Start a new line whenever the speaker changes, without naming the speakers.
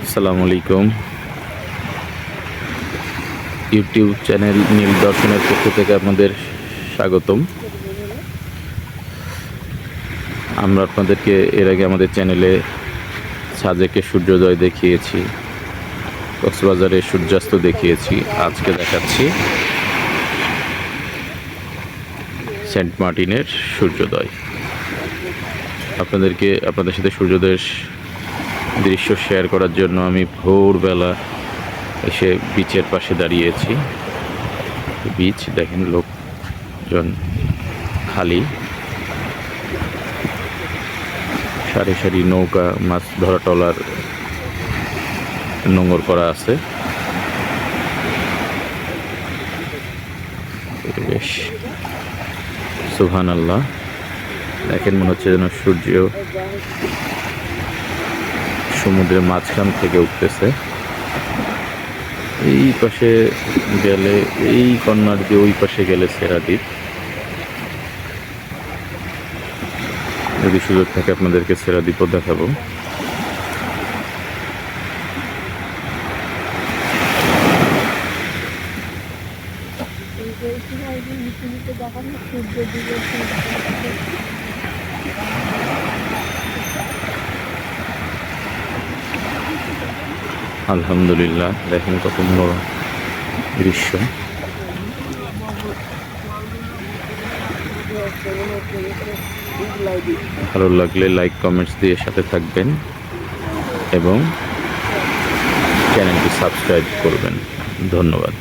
আসসালামু আলাইকুম। YouTube channel নীল দর্শনের পক্ষ থেকে আপনাদের স্বাগতম। আমরা আপনাদেরকে এর আগে আমাদের চ্যানেলে সাজেকে সূর্যোদয় দেখিয়েছি, কক্সবাজারে সূর্যাস্ত দেখিয়েছি। আজকে দেখাচ্ছি সেন্ট মার্টিনের সূর্যোদয়। আপনাদের সাথে সূর্যোদয়ের দৃশ্য শেয়ার করার জন্য আমি ভোরবেলা এসে বিচের পাশে দাঁড়িয়েছি। বিচ দেখেন, লোকজন খালি, সারি সারি নৌকা, মাছ ধরা ট্রলার নোঙর করা আছে। বেশ সুবহানাল্লাহ, দেখেন মনে হচ্ছে যেন সূর্য সমুদ্রের মাঝখান থেকে উঠতেছে। এই পাশে গেলে, এই কর্নার দিয়ে ওই পাশে গেলে সেরাদ্বীপ। যদি সুযোগ থাকে আপনাদেরকে সেরাদ্বীপও দেখাবো। আলহামদুলিল্লাহ, দেখেন কত বড় দৃশ্য। ভালো লাগলে লাইক কমেন্টস দিয়ে সাথে থাকবেন এবং চ্যানেলটি সাবস্ক্রাইব করবেন। ধন্যবাদ।